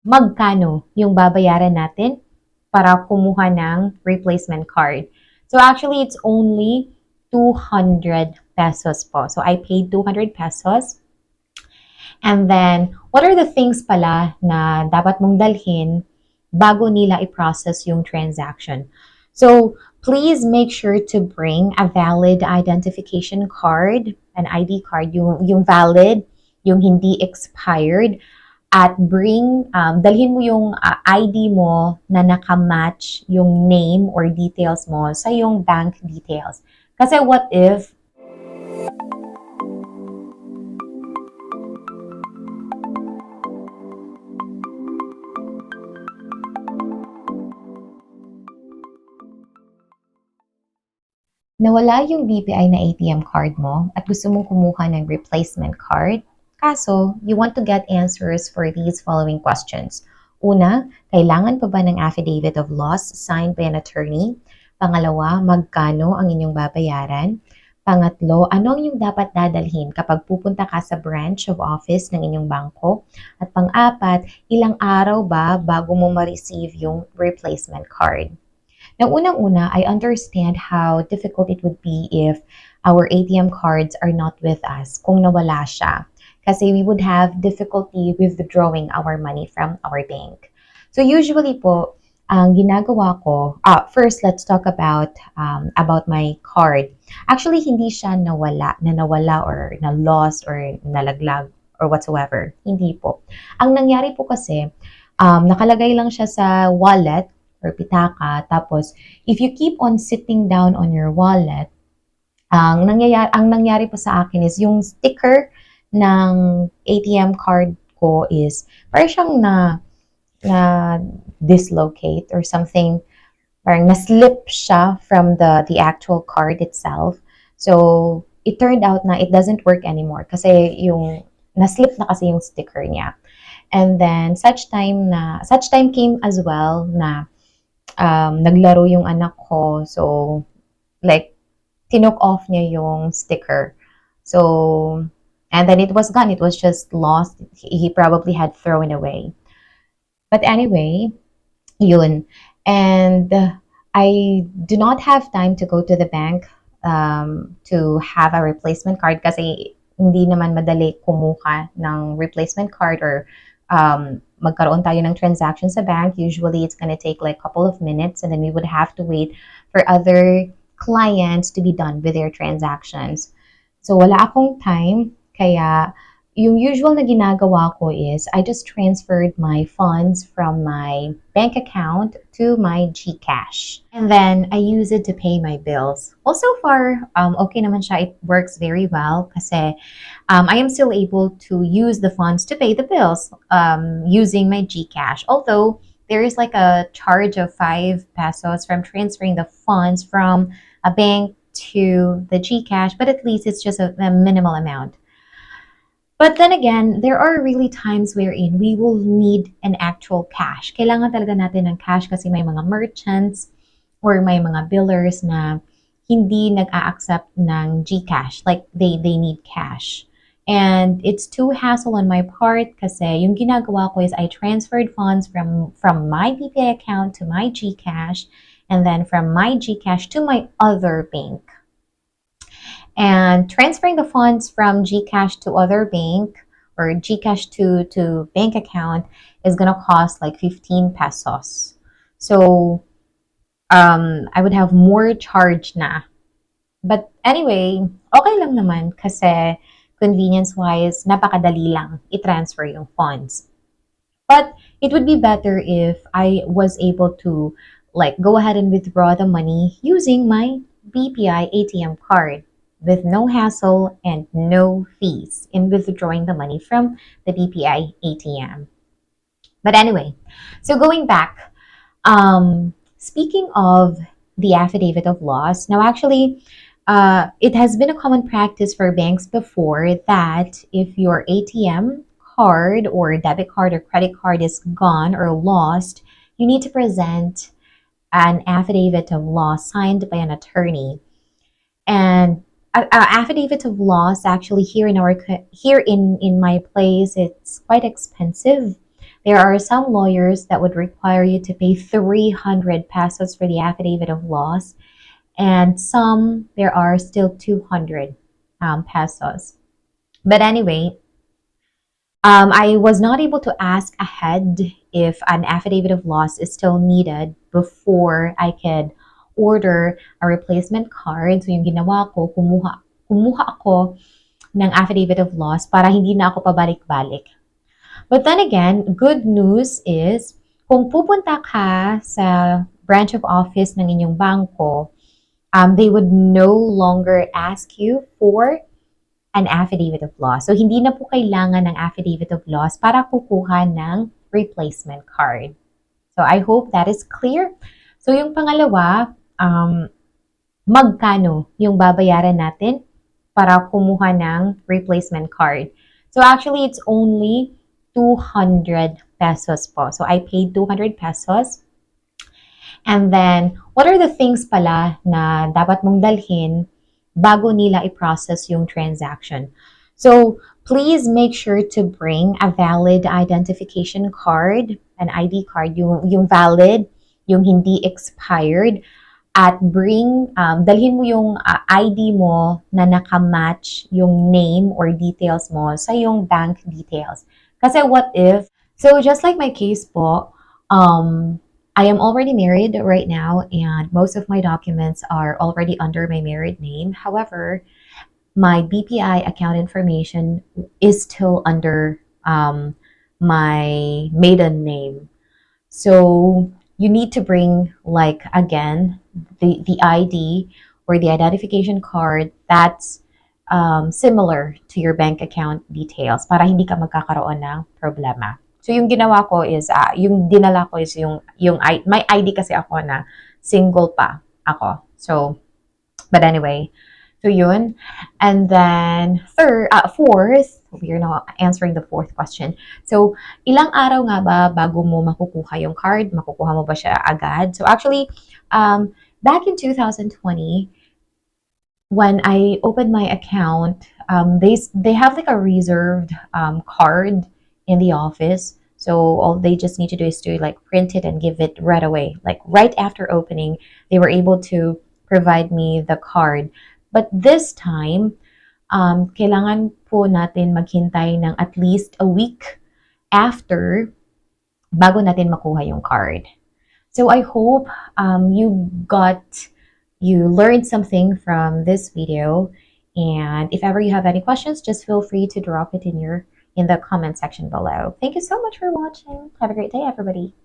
magkano yung babayaran natin para kumuha ng replacement card. So actually, it's only 200 pesos po. So I paid 200 pesos. And then, what are the things pala na dapat mong dalhin bago nila i-process yung transaction? So, please make sure to bring a valid identification card, an ID card, yung valid, yung hindi expired, at dalhin mo yung ID mo na nakamatch yung name or details mo sa yung bank details. Kasi what if nawala yung BPI na ATM card mo at gusto mong kumuha ng replacement card? Kaso, you want to get answers for these following questions. Una, kailangan pa ba ng affidavit of loss signed by an attorney? Pangalawa, magkano ang inyong babayaran? Pangatlo, ano ang inyong dapat dadalhin kapag pupunta ka sa branch of office ng inyong bangko? At pang-apat, ilang araw ba bago mo ma-receive yung replacement card? Now, unang-una, I understand how difficult it would be if our ATM cards are not with us, kung nawala siya. Kasi we would have difficulty withdrawing our money from our bank. So usually po, ang ginagawa ko, first let's talk about my card. Actually, hindi siya nawala or na-lost or nalaglag or whatsoever. Hindi po. Ang nangyari po kasi, nakalagay lang siya sa wallet or pitaka. Tapos, if you keep on sitting down on your wallet, ang nangyari po sa akin is yung sticker ng ATM card ko is parang siyang na dislocate or something, parang na-slip siya from the actual card itself. So, it turned out na it doesn't work anymore kasi yung na-slip na kasi yung sticker niya. And then, such time came as well na naglaro yung anak ko. So, like, tinok off niya yung sticker. So, and then it was gone. It was just lost. He probably had thrown away. But anyway, yun. And I do not have time to go to the bank to have a replacement card kasi hindi naman madali kumuha ng replacement card or magkaroon tayo ng transaction sa bank. Usually, it's gonna take like a couple of minutes and then we would have to wait for other clients to be done with their transactions. So, wala akong time. Kaya, yung usual na ginagawa ko is I just transferred my funds from my bank account to my GCash. And then I use it to pay my bills. Well, so far, okay naman siya. It works very well kasi I am still able to use the funds to pay the bills using my GCash. Although there is like a charge of 5 pesos from transferring the funds from a bank to the GCash, but at least it's just a minimal amount. But then again, there are really times wherein we will need an actual cash. Kailangan talaga natin ng cash kasi may mga merchants or may mga billers na hindi nag-a-accept ng GCash. Like, they need cash. And it's too hassle on my part kasi yung ginagawa ko is I transferred funds from my BPI account to my GCash and then from my GCash to my other bank. And transferring the funds from GCash to other bank or GCash to bank account is gonna cost like 15 pesos. So I would have more charge na. But anyway, okay lang naman kasi convenience-wise, napakadali lang i-transfer yung funds. But it would be better if I was able to like go ahead and withdraw the money using my BPI ATM card with no hassle and no fees in withdrawing the money from the BPI ATM. But anyway, so going back, speaking of the affidavit of loss, now actually, it has been a common practice for banks before that if your ATM card or debit card or credit card is gone or lost, you need to present an affidavit of loss signed by an attorney. And affidavit of loss actually here in my place, it's quite expensive. There are some lawyers that would require you to pay 300 pesos for the affidavit of loss, and some there are still 200 pesos. But anyway, I was not able to ask ahead if an affidavit of loss is still needed before I could order a replacement card. So yung ginawa ko, kumuha ako ng affidavit of loss para hindi na ako pabalik-balik. But then again, good news is, kung pupunta ka sa branch of office ng inyong bangko, they would no longer ask you for an affidavit of loss. So, hindi na po kailangan ng affidavit of loss para kukuha ng replacement card. So, I hope that is clear. So, yung pangalawa, magkano yung babayaran natin para kumuha ng replacement card? So, actually, it's only 200 pesos po. So, I paid 200 pesos. And then, what are the things pala na dapat mong dalhin bago nila i-process yung transaction? So, please make sure to bring a valid identification card, an ID card, yung valid, yung hindi expired, at dalhin mo yung ID mo na nakamatch yung name or details mo sa yung bank details. Kasi what if, so just like my case po, I am already married right now, and most of my documents are already under my married name. However, my BPI account information is still under my maiden name. So you need to bring, like, again, the ID or the identification card that's similar to your bank account details para hindi ka magkakaroon ng problema. So, yung ginawa ko is, yung dinala ko is may ID kasi ako na single pa ako. So, but anyway, so yun. And then, fourth, we're now answering the fourth question. So, ilang araw nga ba bago mo makukuha yung card? Makukuha mo ba siya agad? So, actually, back in 2020, when I opened my account, they have like a reserved card in the office. So all they just need to do is to like print it and give it right away. Like right after opening, they were able to provide me the card. But this time, kailangan po natin maghintay ng at least a week after bago natin makuha yung card. So I hope you learned something from this video. And if ever you have any questions, just feel free to drop it in the comment section below. Thank you so much for watching. Have a great day, everybody.